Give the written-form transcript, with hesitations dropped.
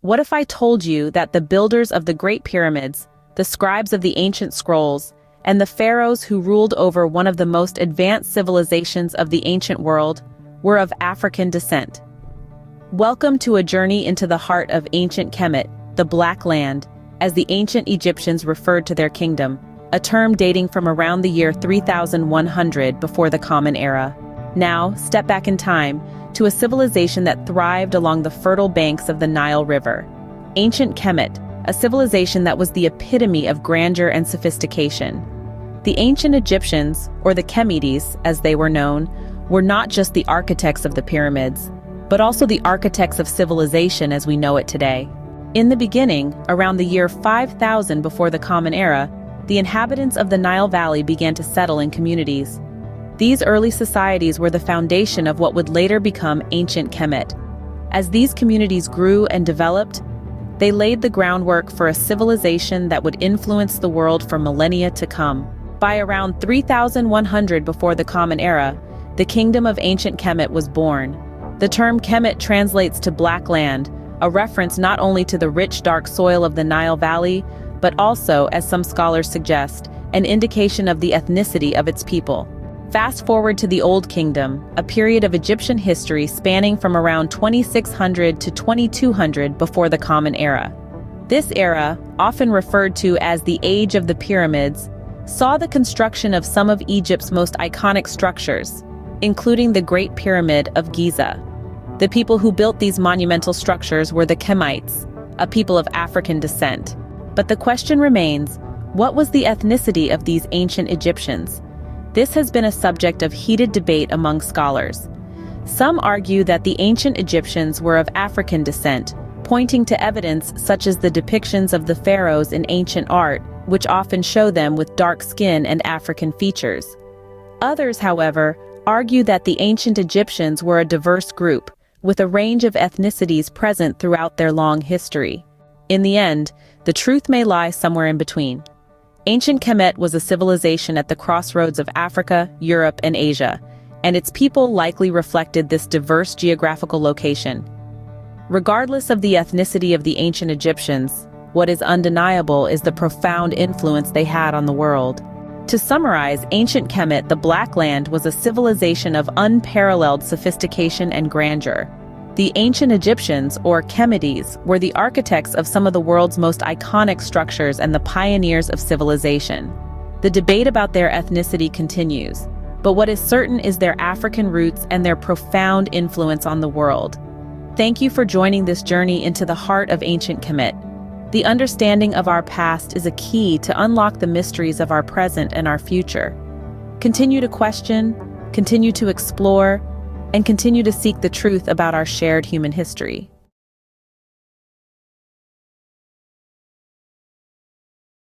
What if I told you that the builders of the Great Pyramids, the scribes of the ancient scrolls, and the pharaohs who ruled over one of the most advanced civilizations of the ancient world were of African descent? Welcome to a journey into the heart of ancient Kemet, the Black Land, as the ancient Egyptians referred to their kingdom, a term dating from around the year 3100 before the Common Era. Now, step back in time to a civilization that thrived along the fertile banks of the Nile River. Ancient Kemet, a civilization that was the epitome of grandeur and sophistication. The ancient Egyptians, or the Chemides as they were known, were not just the architects of the pyramids, but also the architects of civilization as we know it today. In the beginning, around the year 5000 before the Common Era, the inhabitants of the Nile Valley began to settle in communities. These early societies were the foundation of what would later become ancient Kemet. As these communities grew and developed, they laid the groundwork for a civilization that would influence the world for millennia to come. By around 3100 before the Common Era, the kingdom of ancient Kemet was born. The term Kemet translates to Black Land, a reference not only to the rich dark soil of the Nile Valley, but also, as some scholars suggest, an indication of the ethnicity of its people. Fast forward to the Old Kingdom, a period of Egyptian history spanning from around 2600 to 2200 before the Common Era. This era, often referred to as the Age of the Pyramids, saw the construction of some of Egypt's most iconic structures, including the Great Pyramid of Giza. The people who built these monumental structures were the Kemites, a people of African descent. But the question remains, what was the ethnicity of these ancient Egyptians? This has been a subject of heated debate among scholars. Some argue that the ancient Egyptians were of African descent, pointing to evidence such as the depictions of the pharaohs in ancient art, which often show them with dark skin and African features. Others, however, argue that the ancient Egyptians were a diverse group, with a range of ethnicities present throughout their long history. In the end, the truth may lie somewhere in between. Ancient Kemet was a civilization at the crossroads of Africa, Europe, and Asia, and its people likely reflected this diverse geographical location. Regardless of the ethnicity of the ancient Egyptians, what is undeniable is the profound influence they had on the world. To summarize, ancient Kemet, the Black Land, was a civilization of unparalleled sophistication and grandeur. The ancient Egyptians, or Chemides, were the architects of some of the world's most iconic structures and the pioneers of civilization. The debate about their ethnicity continues, but what is certain is their African roots and their profound influence on the world. Thank you for joining this journey into the heart of ancient Kemet. The understanding of our past is a key to unlock the mysteries of our present and our future. Continue to question, continue to explore, and continue to seek the truth about our shared human history.